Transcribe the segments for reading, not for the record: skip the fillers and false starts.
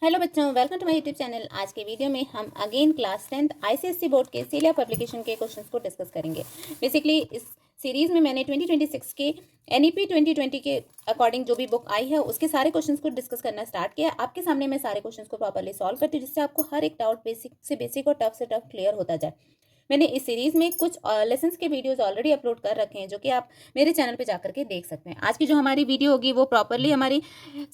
Hello बच्चों, welcome to my YouTube channel. आज के वीडियो में हम again class 10th ICSE board के सीलिया पब्लिकेशन के क्वेश्चंस को डिस्कस करेंगे। बेसिकली इस सीरीज में मैंने 2026 के एनईपी 2020 के अकॉर्डिंग जो भी बुक आई है उसके सारे क्वेश्चंस को डिस्कस करना स्टार्ट किया। आपके सामने मैं सारे क्वेश्चंस को प्रॉपर्ली सॉल्व करती हूँ, जिससे आपको हर एक डाउट बेसिक से बेसिक और टफ से टफ क्लियर होता जाए। मैंने इस सीरीज में कुछ लेसन्स के वीडियोस ऑलरेडी अपलोड कर रखे हैं, जो कि आप मेरे चैनल पे जाकर के देख सकते हैं। आज की जो हमारी वीडियो होगी वो प्रॉपरली हमारी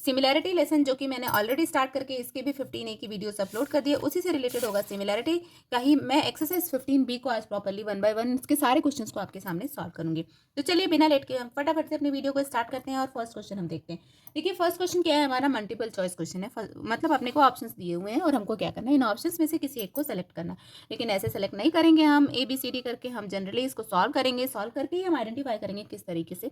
सिमिलैरिटी लेसन, जो कि मैंने ऑलरेडी स्टार्ट करके इसके भी 15A की वीडियोस अपलोड कर दिए, उसी से रिलेटेड होगा। सिमिलैरिटी का ही मैं एक्सरसाइज 15B को आज प्रॉपरली 1 बाय 1 इसके सारे क्वेश्चंस को आपके सामने सॉल्व करूंगी। तो चलिए बिना लेट के हम फटाफट से अपनी वीडियो को स्टार्ट करते हैं और फर्स्ट क्वेश्चन हम देखते हैं। देखिए फर्स्ट क्वेश्चन क्या है, हमारा मल्टीपल चॉइस क्वेश्चन है। मतलब अपने को ऑप्शंस दिए हुए हैं और हमको क्या करना है, इन ऑप्शंस में से किसी एक को सेलेक्ट करना। लेकिन ऐसे सेलेक्ट नहीं करेंगे हम ABCD करके, हम जनरली इसको सॉल्व करेंगे। सॉल्व करके ही हम आइडेंटिफाई करेंगे किस तरीके से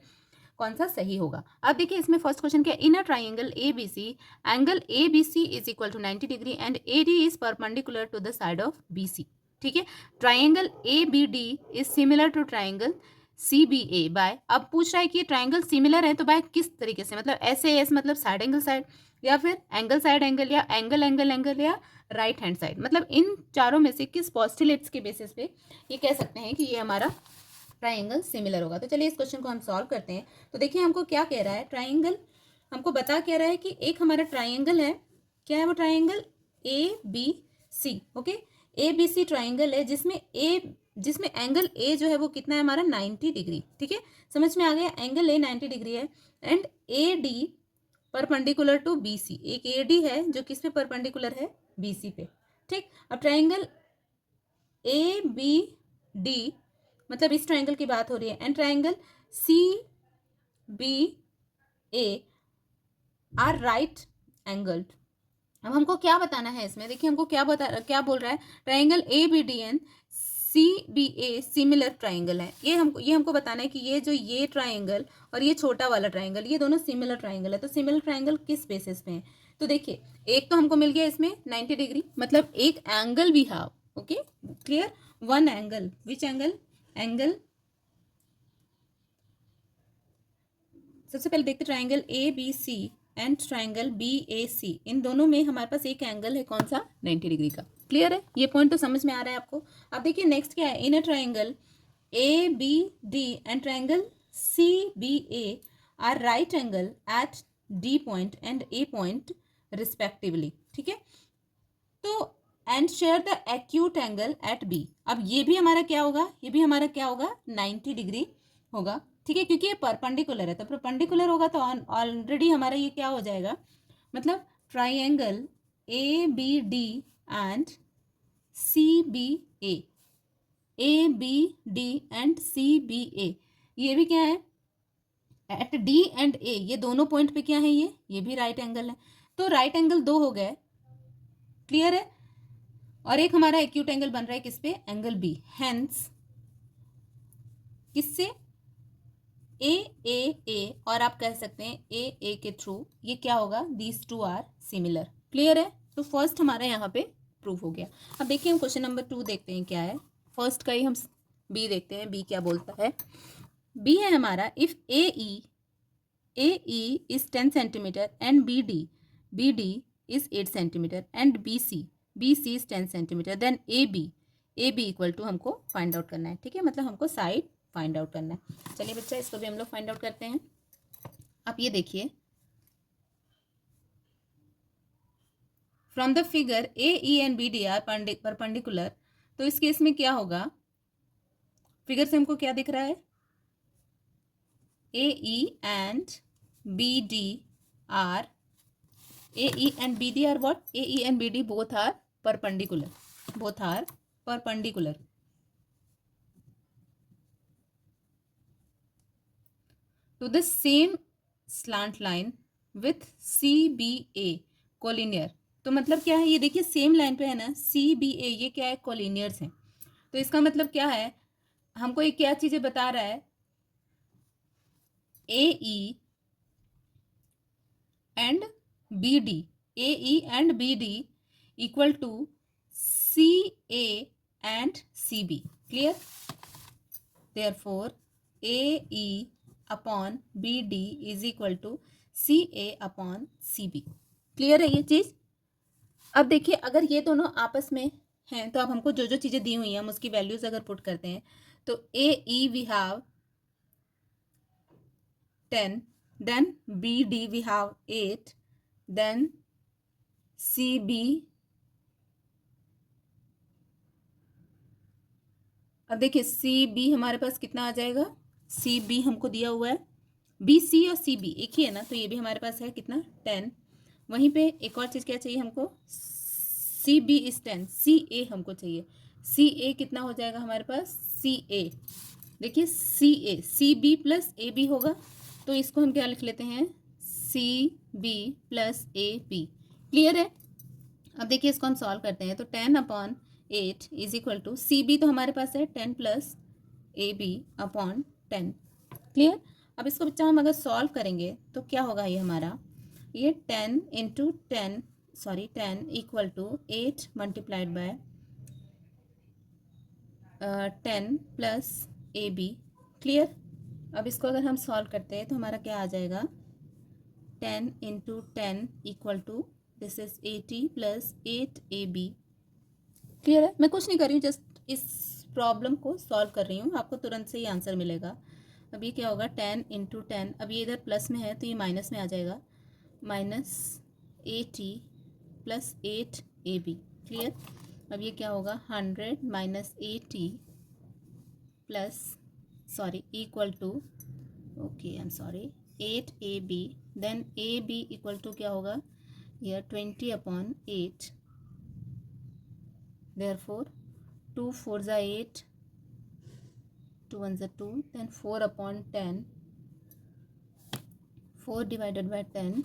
कौन सा सही होगा। अब देखिए इसमें फर्स्ट क्वेश्चन क्या है, in a triangle ABC angle ABC is equal to 90 degree and AD is perpendicular to the side of BC। ठीक है, triangle ABD is similar to triangle CBA by, अब पूछ रहा है कि ट्राइंगल सिमिलर है तो बाय किस तरीके से, मतलब SAS मतलब साइड एंगल साइड, या फिर एंगल साइड एंगल, या एंगल एंगल एंगल, या राइट हैंड साइड। मतलब इन चारों में से किस पोस्टुलेट्स के बेसिस पे ये कह सकते हैं कि ये हमारा ट्राइंगल सिमिलर होगा। तो चलिए इस क्वेश्चन को हम सॉल्व करते हैं। तो देखिए हमको क्या कह रहा है, ट्राइंगल हमको बता कह रहा है कि एक हमारा ट्राइंगल है। क्या है वो triangle? ABC। Okay, ABC triangle है जिसमें एंगल A जो है वो कितना है हमारा 90 डिग्री। ठीक है, समझ में आ गया, एंगल A 90 डिग्री है and AD perpendicular to BC। एक AD है जो किस पे परपेंडिकुलर है? BC पे। ठीक, अब ट्राइंगल ABD, मतलब इस ट्राइंगल की बात हो रही है, and triangle CBA are right angled. अब हमको क्या बताना है इसमें, देखिए हमको क्या बोल रहा है, triangle ABD and CBA similar triangle है। ये हमको बताना है कि ये ट्राइंगल और ये छोटा वाला ट्राइंगल, ये दोनों सिमिलर ट्राइंगल है। तो सिमिलर ट्राइंगल किस बेसिस पे है? तो देखिए एक तो हमको मिल गया इसमें 90 डिग्री, मतलब एक एंगल भी है। Okay clear, one angle. Which angle? Angle, सबसे पहले देखते triangle ABC and triangle BAC, इन दोनों में हमारे पास एक एंगल है, कौन सा? 90 डिग्री का। क्लियर है, ये पॉइंट तो समझ में आ रहा है आपको। अब देखिए नेक्स्ट क्या है, in a triangle ABD and triangle CBA are right angle at D point and A point respectively. ठीक है, तो and share the acute angle at B। अब ये भी हमारा क्या होगा, ये भी हमारा क्या होगा? 90 डिग्री होगा। ठीक है, क्योंकि ये परपेंडिकुलर है, तो परपेंडिकुलर होगा तो ऑलरेडी हमारा ये क्या हो जाएगा, मतलब triangle ABD and CBA, ABD and CBA, ये भी क्या है? एट D एंड A, ये दोनों पॉइंट पे क्या है, ये भी राइट एंगल है। तो राइट एंगल दो हो गए। क्लियर है, और एक हमारा एक्यूट एंगल बन रहा है किस पे? Angle B। हेंस किससे? A और आप कह सकते हैं A के थ्रू ये क्या होगा, these two are similar. Clear है, तो फर्स्ट हमारा यहाँ पे प्रूफ हो गया। अब देखिए हम क्वेश्चन नंबर 2 देखते हैं क्या है। फर्स्ट का ही हम B देखते हैं, B क्या बोलता है। B है हमारा, if AE is 10 centimetre and BD is 8 centimetre and BC is 10 centimetre, then AB equal to हमको फाइंड आउट करना है। ठीक है, मतलब हमको साइड फाइंड आउट करना है। चलिए बच्चा इसको भी हम लोग फाइंड आउट करते हैं। आप ये देखिए from the figure AE and BD are perpendicular, तो इस केस में क्या होगा, फिगर से हमको क्या दिख रहा है, AE and BD are what? AE and BD both are perpendicular, to the same slant line with CBA collinear. तो मतलब क्या है, ये देखिए सेम लाइन पे है ना CBA, ये क्या है? कोलिनियर्स हैं। तो इसका मतलब क्या है, हमको ये क्या चीजें बता रहा है, AE and BD equal to CA and CB। Clear, therefore AE upon BD is equal to CA upon CB। Clear है ये चीज? अब देखिए अगर ये दोनों आपस में हैं तो अब हमको जो जो चीज़ें दी हुई हैं हम उसकी वैल्यूज अगर पुट करते हैं तो A E we have 10, then B D we have 8, then C B, अब देखिए सी बी हमारे पास कितना आ जाएगा, सी बी हमको दिया हुआ है, बी सी और सी बी एक ही है ना, तो ये भी हमारे पास है कितना 10। वहीं पे एक और चीज़ क्या चाहिए हमको, सी बी इज 10, सी ए हमको चाहिए, सी ए कितना हो जाएगा हमारे पास, सी ए देखिए C B plus A B होगा, तो इसको हम क्या लिख लेते हैं, C B plus A B. Clear है। अब देखिए इसको हम सॉल्व करते हैं तो 10/8 is equal to, C B तो हमारे पास है 10 plus A B upon 10। Clear. अब इसको बच्चा हम अगर सॉल्व करेंगे तो क्या होगा, ये हमारा ये 10 into 10 sorry 10 equal to 8 multiplied by 10 plus A B. Clear. अब इसको अगर हम सॉल्व करते हैं तो हमारा क्या आ जाएगा, 10 into 10 equal to this is 80 plus 8 A B. Clear है। मैं कुछ नहीं कर रही हूँ, जस्ट इस प्रॉब्लम को सॉल्व कर रही हूँ, आपको तुरंत से ही आंसर मिलेगा। अब ये क्या होगा, 10 इंटू 10, अब ये इधर प्लस में है तो ये माइनस में आ जाएगा, minus 80 plus 8 A B. Clear. अब ये क्या होगा, 100 minus 80 plus sorry equal to, okay I am sorry, 8 A B, then A B equal to क्या होगा, यह 20/8, therefore 2 4s are 8, 2 1s are 2, then 4/10, 4 divided by 10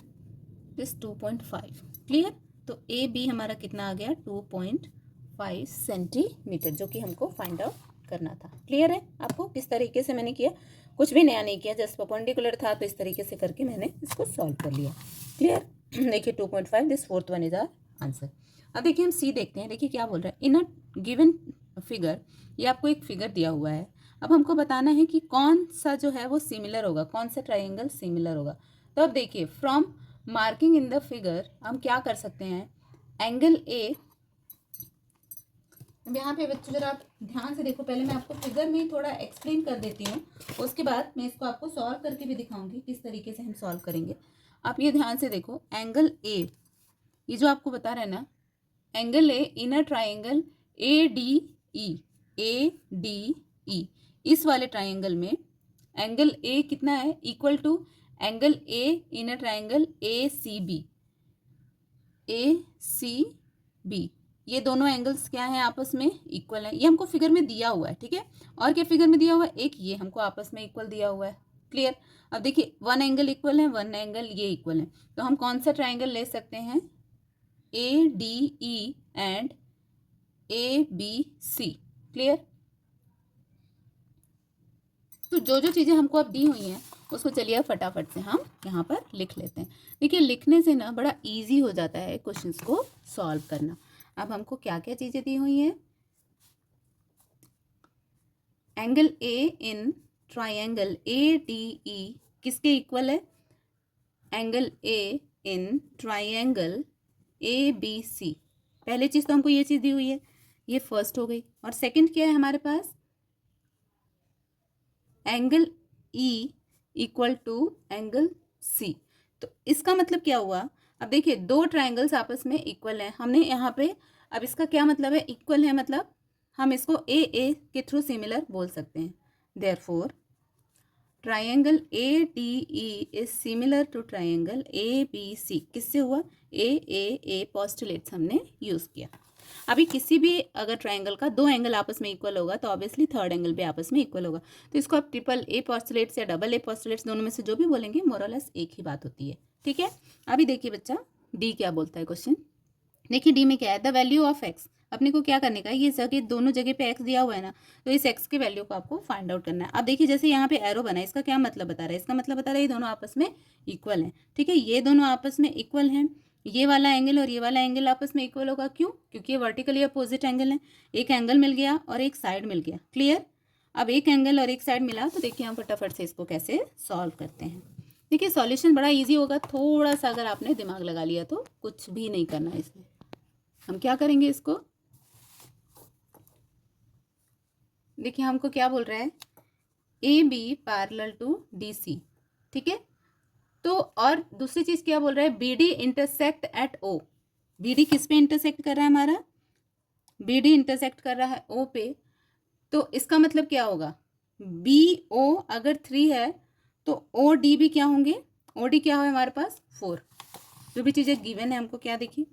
is 2.5। Clear. तो A B हमारा कितना आ गया, 2.5 सेंटीमीटर, जो कि हमको फाइंड आउट करना था। क्लियर है आपको किस तरीके से मैंने किया, कुछ भी नया नहीं किया, जस्ट परपेंडिकुलर था तो इस तरीके से करके मैंने इसको सॉल्व कर लिया। क्लियर। देखिए 2.5, this fourth one is our answer. अब देखिए हम सी देखते हैं, देखिए क्या बोल रहा है, इन अ गिवन फिगर, ये आपको एक फिगर दिया हुआ है, अब हमको बताना है कि कौन सा जो है वो सिमिलर होगा, कौन सा ट्राइंगल सिमिलर होगा। तो अब देखिए from marking in the figure हम क्या कर सकते हैं, एंगल ए, अब यहाँ पे बच्चों जरा आप ध्यान से देखो, पहले मैं आपको फिगर में थोड़ा एक्सप्लेन कर देती हूँ, उसके बाद मैं इसको आपको सॉल्व करके भी दिखाऊंगी किस तरीके से हम सॉल्व करेंगे। आप ये ध्यान से देखो, एंगल ए, ये जो आपको बता रहा है ना, angle A in a triangle A D E, इस वाले ट्राइंगल में एंगल ए कितना है, equal to angle A in a triangle A C B, ये दोनों एंगल्स क्या हैं, आपस में इक्वल हैं। ये हमको फिगर में दिया हुआ है, ठीक है। और क्या फिगर में दिया हुआ है, एक ये हमको आपस में इक्वल दिया हुआ है। क्लियर। अब देखिए वन एंगल इक्वल है, वन एंगल ये इक्वल है, तो हम कौन सा ट्राइंगल ले सकते हैं, A D E and A B C. Clear. तो जो जो चीज़ें हमको अब दी हुई हैं उसको चलिए फटाफट से हम यहाँ पर लिख लेते हैं। देखिए लिखने से ना बड़ा इजी हो जाता है क्वेश्चंस को सॉल्व करना। अब हमको क्या क्या चीज़ें दी हुई हैं, angle A in triangle A D E किसके इक्वल है, angle A in triangle A B C. पहले चीज़ तो हमको ये चीज़ दी हुई है, ये फर्स्ट हो गई। और सेकंड क्या है हमारे पास, angle E equal to angle C. तो इसका मतलब क्या हुआ, अब देखिए दो ट्राइंगल्स आपस में इक्वल हैं, हमने यहाँ पे, अब इसका क्या मतलब है, इक्वल है मतलब हम इसको ए के थ्रू सिमिलर बोल सकते हैं। Therefore triangle A D E is similar to triangle A B C. किससे हुआ, ए पोस्टुलेट्स हमने यूज़ किया। अभी किसी भी अगर ट्राइंगल का दो एंगल आपस में इक्वल होगा तो ऑब्वियसली थर्ड एंगल भी आपस में इक्वल होगा। तो इसको आप ट्रिपल ए पोस्टुलेट्स या डबल ए पोस्टुलेट्स दोनों में से जो भी बोलेंगे मोरलेस एक ही बात होती है। ठीक है। अभी देखिए बच्चा डी क्या बोलता है क्वेश्चन, देखिए डी में क्या है, द वैल्यू ऑफ एक्स, अपने को क्या करने का है, ये जगह दोनों जगह पे एक्स दिया हुआ है ना, तो इस एक्स के वैल्यू को आपको फाइंड आउट करना है। अब देखिए जैसे यहाँ पे एरो बना है, इसका क्या मतलब बता रहा है, इसका मतलब बता रहा है ये दोनों आपस में इक्वल हैं। ठीक है, ये दोनों आपस में इक्वल हैं, ये वाला एंगल और ये वाला एंगल आपस में इक्वल होगा, क्यों, क्योंकि ये वर्टिकली अपोजिट एंगल है। एक एंगल मिल गया और एक साइड मिल गया। क्लियर। अब एक एंगल और एक साइड मिला तो देखिए हम फटाफट से इसको कैसे सॉल्व करते हैं। देखिए सॉल्यूशन बड़ा ईजी होगा, थोड़ा सा अगर आपने दिमाग लगा लिया तो कुछ भी नहीं करना है इसमें। हम क्या करेंगे इसको, देखिए हमको क्या बोल रहा है, A B parallel to D C, ठीक है। तो और दूसरी चीज क्या बोल रहा है, B D intersect at O, B D किस पे इंटरसेक्ट कर रहा है हमारा, बी डी इंटरसेक्ट कर रहा है ओ पे। तो इसका मतलब क्या होगा, बी ओ अगर 3 है तो ओ डी भी क्या होंगे, ओ डी क्या है हमारे पास 4। जो भी चीजें गिवन है हमको क्या देखिए,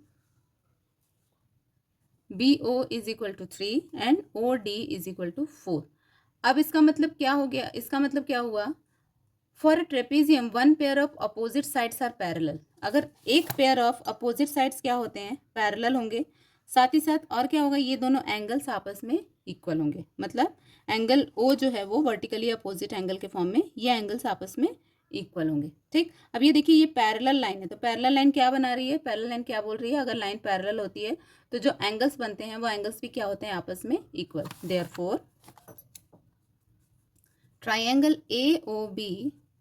B O is equal to 3 and O D is equal to 4। अब इसका मतलब क्या हो गया, इसका मतलब क्या हुआ, for a trapezium one pair of opposite sides are parallel. अगर एक पेयर ऑफ अपोजिट साइड्स क्या होते हैं, पैरेलल होंगे, साथ ही साथ और क्या होगा, ये दोनों एंगल्स आपस में इक्वल होंगे। मतलब एंगल ओ जो है वो वर्टिकली अपोजिट एंगल के फॉर्म में, ये एंगल्स आपस में इक्वल होंगे, ठीक। अब ये देखिए ये पैरेलल लाइन है, तो पैरेलल लाइन क्या बना रही है, पैरेलल लाइन क्या बोल रही है, अगर लाइन पैरेलल होती है तो जो एंगल्स बनते हैं वो एंगल्स भी क्या होते हैं, आपस में equal. Therefore triangle AOB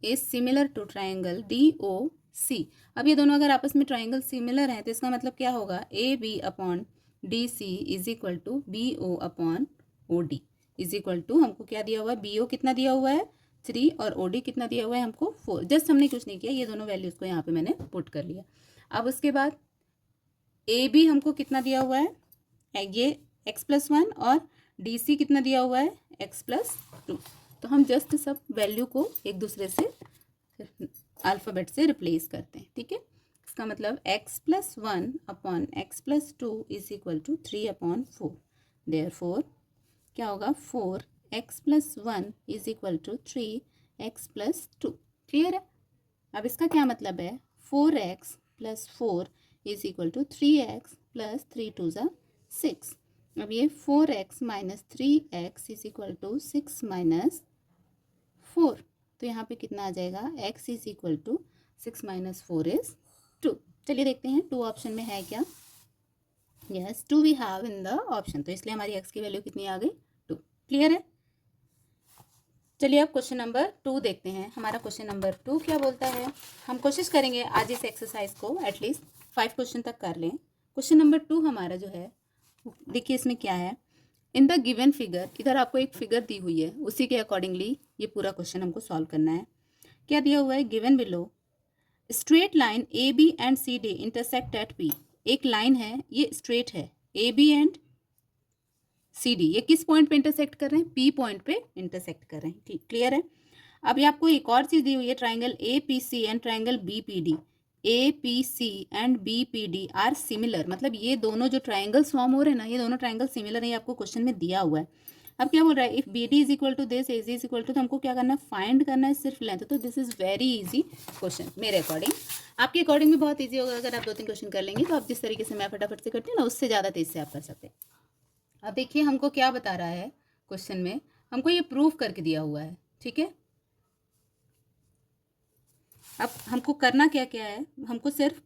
is similar to triangle DOC। अब ये दोनों अगर आपस में ट्राइंगल सिमिलर हैं तो इसका मतलब क्या होगा, AB upon DC is equal to BO upon OD is equal to, हमको क्या दिया हुआ है, BO कितना दिया हुआ है 3 और OD कितना दिया हुआ है हमको 4। जस्ट हमने कुछ नहीं किया, ये दोनों वैल्यूज को यहाँ पे मैंने पुट कर लिया। अब उसके बाद AB हमको कितना दिया हुआ है, ये x+1 और DC कितना दिया हुआ है x+2। तो हम जस्ट सब वैल्यू को एक दूसरे से अल्फ़ाबेट से रिप्लेस करते हैं, ठीक है। इसका मतलब x+1 upon x+2 is equal to 3 upon 4। Therefore क्या होगा, 4x+1 is equal to 3x+2। Clear है। अब इसका क्या मतलब है, 4x+4 is equal to 3x plus 3 2 ज़ा 6। अब ये 4x minus 3x is equal to 6 minus 4। तो यहाँ पे कितना आ जाएगा, x is equal to 6 minus 4 is 2। चलिए देखते हैं 2 ऑप्शन में है क्या। Yes 2 we have in the option, तो इसलिए हमारी x की वैल्यू कितनी आ गई 2। क्लियर है। चलिए अब क्वेश्चन नंबर 2 देखते हैं। हमारा क्वेश्चन नंबर 2 क्या बोलता है, हम कोशिश करेंगे आज इस एक्सरसाइज को एटलीस्ट 5 क्वेश्चन तक कर लें। क्वेश्चन नंबर 2 हमारा जो है, देखिए इसमें क्या है, इन द गिवन फिगर, इधर आपको एक फिगर दी हुई है, उसी के अकॉर्डिंगली ये पूरा क्वेश्चन हमको सॉल्व करना है। क्या दिया हुआ है, given below straight line AB and CD intersect at P। एक लाइन है, ये स्ट्रेट है, AB एंड CD ये किस पॉइंट पे इंटरसेक्ट कर रहे हैं, P पॉइंट पे इंटरसेक्ट कर रहे हैं, ठीक क्लियर है। अब ये आपको एक और चीज़ दी हुई है, triangle APC and triangle BPD। APC and BPD are similar, मतलब ये दोनों जो ट्राइंगल्स फॉर्म हो रहे हैं ना, ये दोनों ट्राइंगल सिमिलर है, ये आपको क्वेश्चन में दिया हुआ है। अब क्या बोल रहा है, if BD is equal to this, AC is equal to, तो हमको क्या करना है, फाइंड करना है सिर्फ लेंथ। तो this is very easy question मेरे अकॉर्डिंग, आपके अकॉर्डिंग भी बहुत ईजी होगा। अगर आप 2-3 क्वेश्चन कर लेंगे तो आप जिस तरीके से मैं फटाफट से करती हूँ ना, उससे ज़्यादा तेज से आप कर सकते हैं। अब देखिए हमको क्या बता रहा है क्वेश्चन में, हमको ये प्रूफ करके दिया हुआ है, ठीक है। अब हमको करना क्या क्या है, हमको सिर्फ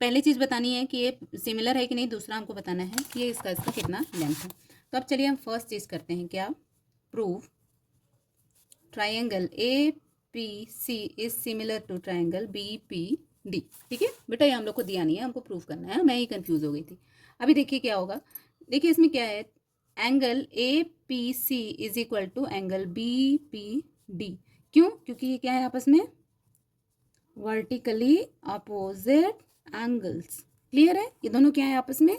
पहली चीज़ बतानी है कि ये सिमिलर है कि नहीं, दूसरा हमको बताना है कि ये इसका कितना लेंथ है। तो अब चलिए हम फर्स्ट चीज़ करते हैं, क्या, proof triangle APC is similar to triangle BPD। ठीक है बेटा, ये हम लोग को दिया नहीं है, हमको प्रूफ करना है, मैं ही कंफ्यूज हो गई थी। अभी देखिए क्या होगा, देखिए इसमें क्या है, angle APC is equal to angle BPD। क्यों, क्योंकि ये क्या है आपस में वर्टिकली अपोजिट एंगल्स। क्लियर है, ये दोनों क्या है आपस में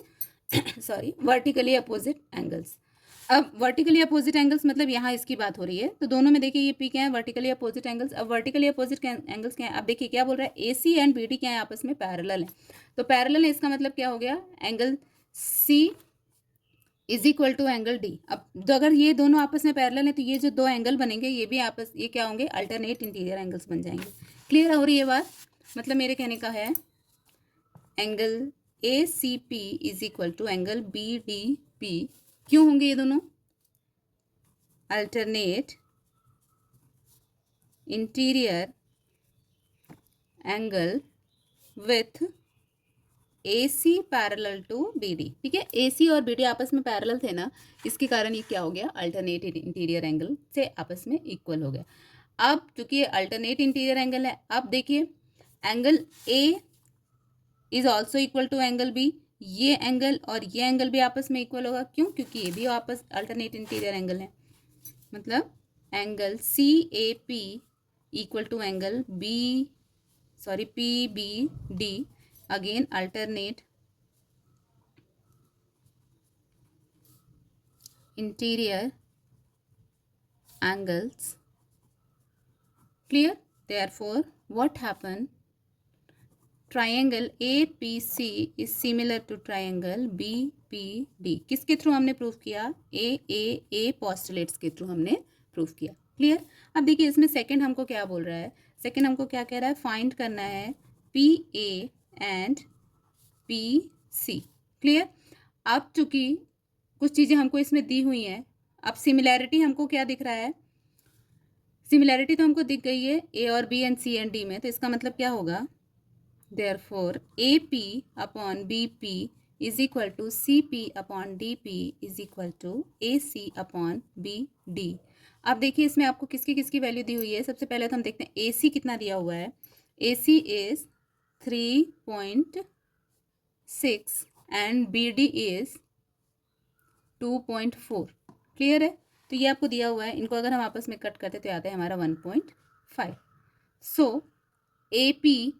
सॉरी, वर्टिकली अपोजिट एंगल्स। अब वर्टिकली अपोजिट एंगल्स मतलब यहाँ इसकी बात हो रही है, तो दोनों में देखिए ये पी क्या है, वर्टिकली अपोजिट एंगल्स। अब वर्टिकली अपोजिट एंगल्स क्या है, अब देखिए क्या बोल रहा है, AC एंड BD क्या है आपस में पैरेलल है। तो पैरेलल है, इसका मतलब क्या हो गया, angle C is equal to angle D। अब तो अगर ये दोनों आपस में पैरेलल है तो ये जो दो एंगल बनेंगे ये भी आपस, ये क्या होंगे, अल्टरनेट इंटीरियर एंगल्स बन जाएंगे। क्लियर हो रही है बात, मतलब मेरे कहने का है angle ACP is equal to angle BDP। क्यों होंगे ये दोनों, alternate interior angle with AC parallel to BD। ठीक है, AC और BD आपस में पैरेलल थे ना, इसके कारण ये क्या हो गया, अल्टरनेट इंटीरियर एंगल से आपस में इक्वल हो गया। अब चूंकि ये अल्टरनेट इंटीरियर एंगल है, अब देखिए angle A is also equal to angle B। ये एंगल और ये एंगल भी आपस में इक्वल होगा। क्यों? क्योंकि ये भी आपस अल्टरनेट इंटीरियर एंगल है। मतलब angle C A P equal to angle P B D, again alternate interior angles. Clear? Therefore, what happened? Triangle APC is similar to triangle BPD. किसके थ्रू हमने प्रूफ किया? A postulates के through हमने proof किया। Clear? अब देखिए इसमें second हमको क्या बोल रहा है। सेकंड हमको क्या कह रहा है? फाइंड करना है PA एंड PC। क्लियर? अब चूंकि कुछ चीज़ें हमको इसमें दी हुई हैं, अब सिमिलैरिटी हमको क्या दिख रहा है? सिमिलैरिटी तो हमको दिख गई है ए और B and C and D में, तो इसका मतलब क्या होगा? Therefore A P upon B P is equal to C P upon D P is equal to A C upon B D. अब देखिए इसमें आपको किसकी किसकी वैल्यू दी हुई है। सबसे पहले तो हम देखते हैं ए सी कितना दिया हुआ है। A C is 3.6 and B D is 2.4। Clear है? तो ये आपको दिया हुआ है। इनको अगर हम आपस में कट करते तो आता है हमारा 1.5। सो ए पी,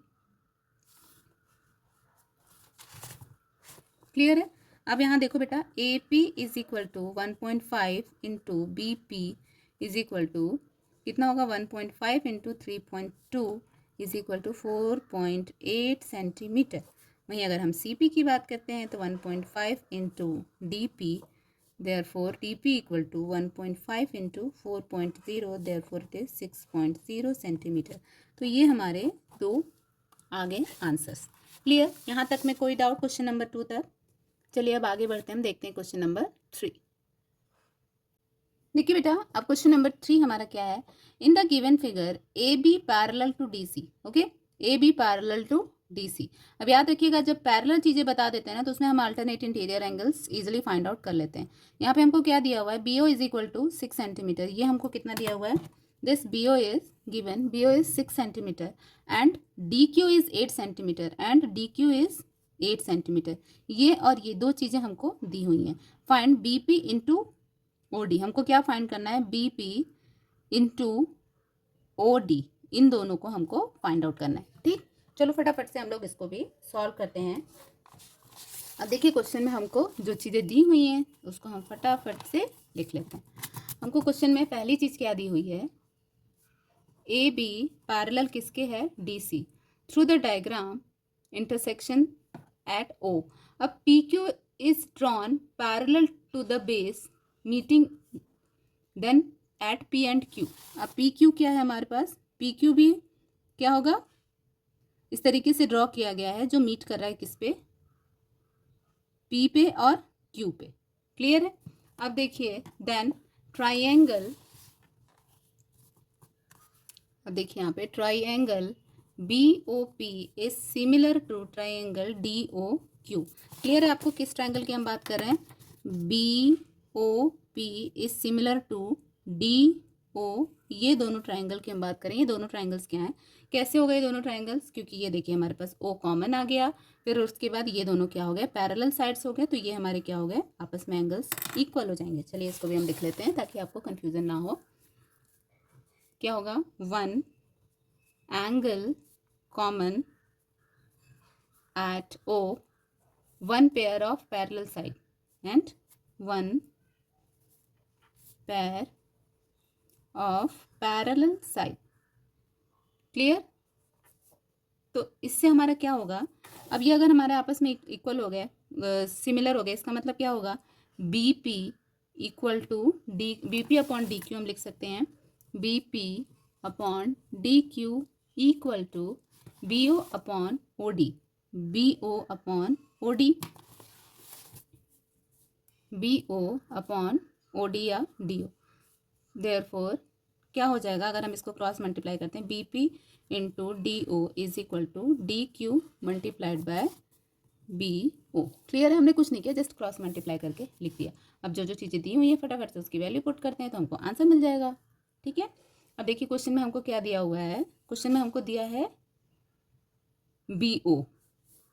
क्लियर है? अब यहाँ देखो बेटा, A P is equal to 1.5 into B P is equal to कितना होगा? 1.5 into 3.2 is equal to 4.8 centimetre. वहीं अगर हम सी पी की बात करते हैं तो 1.5 into D P, therefore dp equal to 1.5 into 4.0, therefore it is 6.0 centimetre. तो ये हमारे दो आगे आंसर्स। क्लियर? यहाँ तक में कोई डाउट क्वेश्चन नंबर 2 तक? चलिए अब आगे बढ़ते हैं, हम देखते हैं क्वेश्चन नंबर 3। देखिए बेटा, अब क्वेश्चन नंबर 3 हमारा क्या है? In the given figure A B parallel to D C. Okay, A B parallel to DC। अब याद रखिएगा, जब पैरेलल चीज़ें बता देते हैं ना तो उसमें हम alternate interior angles easily find out कर लेते हैं। यहाँ पे हमको क्या दिया हुआ है? BO is equal to 6 centimetre. ये हमको कितना दिया हुआ है? This BO is given, BO is 6 centimetre and DQ is 8 centimetre and DQ is 8 centimetre. ये और ये दो चीज़ें हमको दी हुई हैं। Find BP into OD। हमको क्या फाइंड करना है? BP इंटू OD, इन दोनों को हमको फाइंड आउट करना है। ठीक, चलो फटाफट से हम लोग इसको भी सॉल्व करते हैं। अब देखिए क्वेश्चन में हमको जो चीज़ें दी हुई हैं उसको हम फटाफट से लिख लेते हैं। हमको क्वेश्चन में पहली चीज़ क्या दी हुई है? ए बी पैरेलल किसके है? DC। Through the diagram intersection at O। अब PQ is drawn parallel to the base meeting then at P and Q। अब PQ क्या है हमारे पास? PQ भी क्या होगा? इस तरीके से ड्रॉ किया गया है जो मीट कर रहा है किस पे? P पे और Q पे। क्लियर है? अब देखिए देन ट्राइंगल, अब देखिए यहाँ पे triangle BOP is similar to triangle DOQ। Clear है आपको किस ट्राइंगल की हम बात कर रहे हैं? BOP is similar to DO। ये दोनों ट्राइंगल की हम बात करें। ये दोनों ट्राइंगल्स क्या हैं? कैसे हो गए दोनों ट्राइंगल्स? क्योंकि ये देखिए हमारे पास O कॉमन आ गया, फिर उसके बाद ये दोनों क्या हो गए? पैरेलल साइड्स हो गए, तो ये हमारे क्या हो गए? आपस में एंगल्स इक्वल हो जाएंगे। चलिए इसको भी हम लिख लेते हैं ताकि आपको कंफ्यूजन ना हो। क्या होगा? 1 angle common eight O, 1 pair of parallel side and 1 pair of parallel side. Clear? तो इससे हमारा क्या होगा? अब ये अगर हमारे आपस में इक्वल हो गए, सिमिलर हो गए, इसका मतलब क्या होगा? BP equal to BP upon DQ हम लिख सकते हैं। BP upon DQ equal to BO upon OD। BO upon OD, BO upon OD या DO। देयरफॉर क्या हो जाएगा अगर हम इसको क्रॉस मल्टीप्लाई करते हैं? BP into DO is equal to DQ multiplied by BO। Clear है? हमने कुछ नहीं किया, जस्ट क्रॉस मल्टीप्लाई करके लिख दिया। अब जो जो चीज़ें दी हुई है फटाफट से उसकी वैल्यू पुट करते हैं तो हमको आंसर मिल जाएगा। ठीक है? अब देखिए क्वेश्चन में हमको क्या दिया हुआ है? क्वेश्चन में हमको दिया है BO।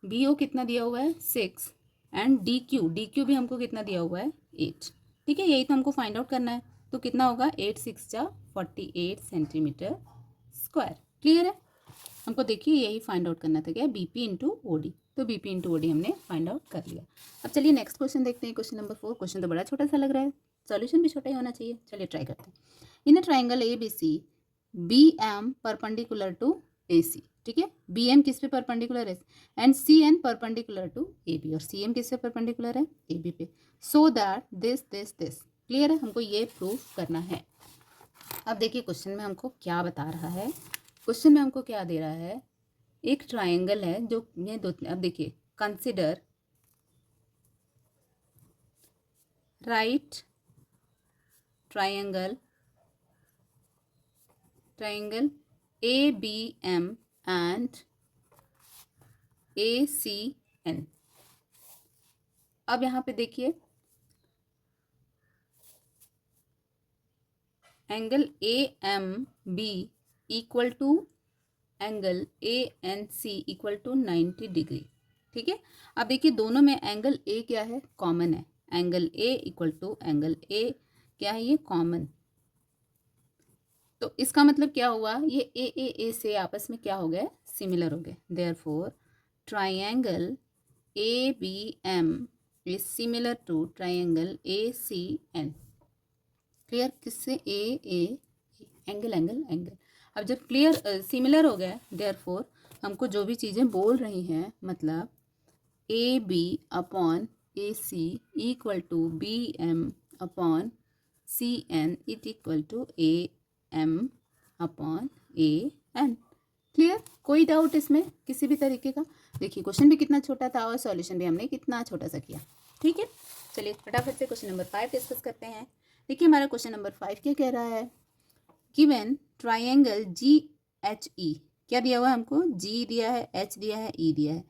BO कितना दिया हुआ है? 6 एंड डी क्यू भी हमको कितना दिया हुआ है 8। ठीक है, यही तो हमको फाइंड आउट करना है। तो कितना होगा 8 6 जा 48 सेंटीमीटर स्क्वायर। क्लियर है, हमको देखिए यही फाइंड आउट करना था क्या, बीपी इंटू ओडी। तो बीपी इंटू ओडी हमने फाइंड आउट कर लिया। अब चलिए नेक्स्ट क्वेश्चन देखते हैं, क्वेश्चन नंबर 4। क्वेश्चन तो बड़ा छोटा सा लग रहा है, सॉल्यूशन भी छोटा ही होना चाहिए। चलिए ट्राई करते हैं। In a triangle A B C B M perpendicular to A C. ठीक है, बी एम किस पे परपेंडिकुलर है, and C N perpendicular to A B, और सी एम किस पे परपेंडिकुलर है, ए बी पे। So that this. क्लियर है, हमको ये प्रूव करना है। अब देखिए क्वेश्चन में हमको क्या बता रहा है। क्वेश्चन में हमको क्या दे रहा है, एक ट्राइंगल है जो ये दो, अब देखिए consider right triangle A B M and A C N. अब यहाँ पे देखिए angle A M B equal to angle A N C equal to 90 degree. ठीक है, अब देखिए दोनों में एंगल ए क्या है, कॉमन है। Angle A equal to angle A क्या है, ये कॉमन। तो इसका मतलब क्या हुआ, ये ए से आपस में क्या हो गया, सिमिलर हो गए। Therefore triangle A B M is similar to triangle A C N. Clear, किससे, ए एंगल एंगल एंगल। अब जब क्लियर सिमिलर हो गया, देयरफॉर हमको जो भी चीज़ें बोल रही हैं, मतलब A B upon A C equal to B M upon C N it equal to A M upon A N. Clear, कोई डाउट इसमें किसी भी तरीके का। देखिए क्वेश्चन भी कितना छोटा था और सॉल्यूशन भी हमने कितना छोटा सा किया। ठीक है, चलिए फटाफट से क्वेश्चन नंबर 5 डिस्कस करते हैं। देखिए हमारा क्वेश्चन नंबर 5 क्या कह रहा है, गिवन ट्राइंगल जी एच ई, क्या दिया हुआ है हमको, जी दिया है, एच दिया है, ई दिया है,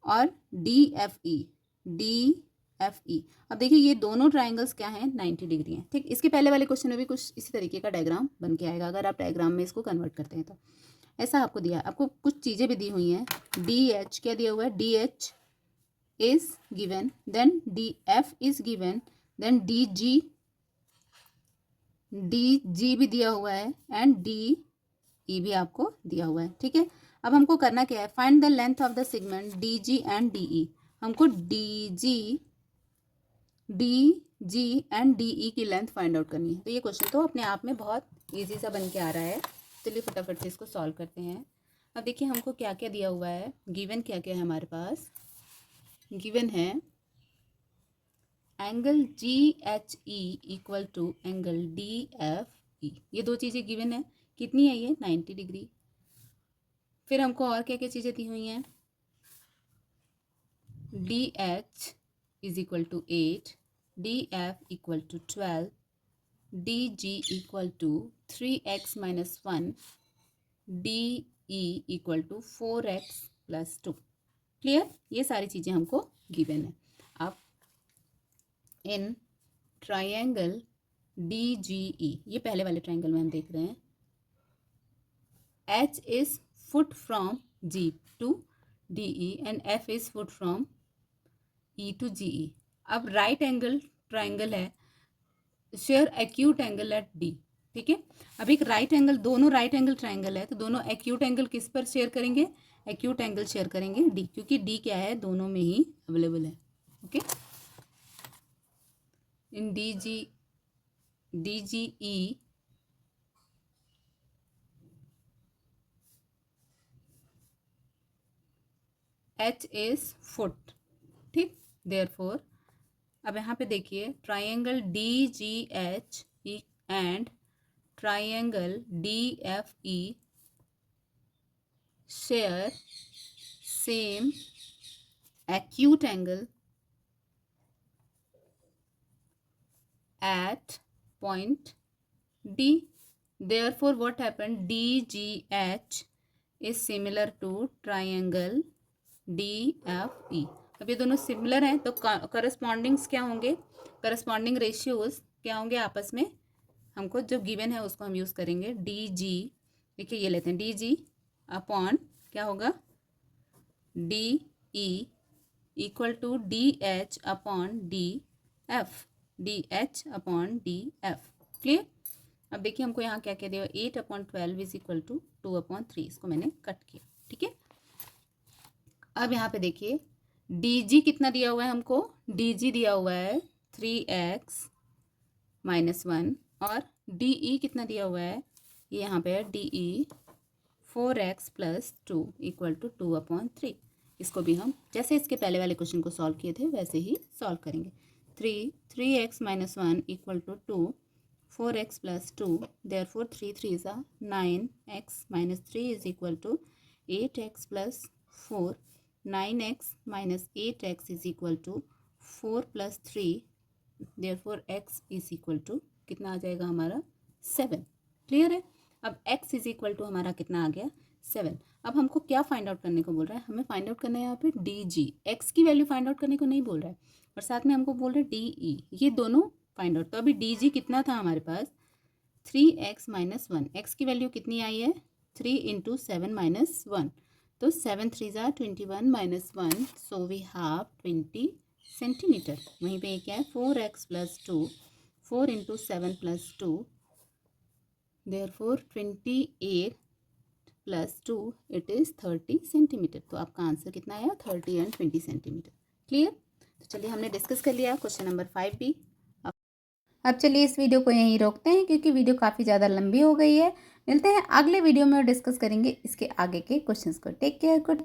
और डी एफ ई। अब देखिए ये दोनों ट्राइंगल्स क्या हैं, 90 डिग्री हैं। ठीक, इसके पहले वाले क्वेश्चन में भी कुछ इसी तरीके का डायग्राम बन के आएगा, अगर आप डायग्राम में इसको कन्वर्ट करते हैं तो। ऐसा आपको दिया, आपको कुछ चीज़ें भी दी हुई हैं। डी एच क्या दिया हुआ है, D H is given, then D F is given, then D G भी दिया हुआ है, एंड डी ई भी आपको दिया हुआ है। ठीक है, अब हमको करना क्या है, find the length of the segment D G and D E. हमको D G and D E की लेंथ फाइंड आउट करनी है। तो ये क्वेश्चन तो अपने आप में बहुत इजी सा बन के आ रहा है। चलिए फटाफट से इसको सॉल्व करते हैं। अब देखिए हमको क्या क्या दिया हुआ है, गिवन क्या क्या है हमारे पास। गिवन है angle G H E equal to angle D F E, ये दो चीज़ें गिवन है। कितनी है ये, 90 डिग्री। फिर हमको और क्या क्या चीज़ें दी हुई हैं, D H is equal to 8, D F equal to 12, D G equal to 3x minus 1, D E equal to 4x plus 2। Clear, ये सारी चीज़ें हमको गिवन है। अब इन ट्राइंगल डी जी ई, ये पहले वाले ट्राइंगल में हम देख रहे हैं, H is foot from G to DE and F is foot from E to GE। अब राइट एंगल ट्राइंगल है, share acute angle at D। ठीक है, अब एक राइट एंगल, दोनों राइट एंगल ट्राइंगल है तो दोनों एक्यूट एंगल किस पर शेयर करेंगे, एक्यूट एंगल शेयर करेंगे D, क्योंकि D क्या है, दोनों में ही अवेलेबल है। Okay, in D G E H is foot। ठीक, देयरफॉर अब यहाँ पे देखिए triangle D G H E and triangle D F E share same acute angle at point D। Therefore what happened, DGH is similar to triangle DFE। अब ये दोनों similar हैं तो करस्पॉन्डिंग्स क्या होंगे, करस्पॉन्डिंग रेशियोज क्या होंगे आपस में, हमको जो गिवन है उसको हम यूज़ करेंगे। डी जी, देखिए ये लेते हैं, डी जी अपॉन क्या होगा, D E equal to DH upon DF, DH upon DF। Clear. अब देखिए हमको यहाँ क्या क्या दिया, 8/12 इज इक्वल टू 2/3, इसको मैंने कट किया। ठीक है, अब यहाँ पे देखिए DG कितना दिया हुआ है हमको, DG दिया हुआ है 3x माइनस 1, और DE कितना दिया हुआ है, ये यहाँ पे है DE 4x plus 2 equal to 2/3। इसको भी हम जैसे इसके पहले वाले क्वेश्चन को सॉल्व किए थे वैसे ही सॉल्व करेंगे। 3x minus 1 equal to 2, 4x plus 2, therefore 3 3s are 9x minus 3 is equal to 8x plus 4, 9x minus 8x is equal to 4 plus 3, therefore x is equal to कितना आ जाएगा हमारा 7। Clear है। अब x इज इक्वल टू हमारा कितना आ गया 7। अब हमको क्या फाइंड आउट करने को बोल रहा है, हमें फाइंड आउट करना है यहाँ पे DG, x की वैल्यू फाइंड आउट करने को नहीं बोल रहा है, और साथ में हमको बोल रहे हैं DE, ये दोनों फाइंड आउट। तो अभी DG कितना था हमारे पास 3x माइनस 1, x की वैल्यू कितनी आई है 3 इंटू 7 माइनस 1, तो 7 3s are 21 minus 1, so we have 20 centimetre. वहीं पे क्या है 4x plus 2, 4 into 7 plus 2, therefore 28 plus 2 it is 30 centimetre. तो आपका आंसर कितना आया 30 एंड 20 सेंटीमीटर। क्लियर। तो चलिए हमने डिस्कस कर लिया क्वेश्चन नंबर 5 भी। अब चलिए इस वीडियो को यहीं रोकते हैं क्योंकि वीडियो काफ़ी ज़्यादा लंबी हो गई है। मिलते हैं अगले वीडियो में और डिस्कस करेंगे इसके आगे के क्वेश्चंस को। Take care, good.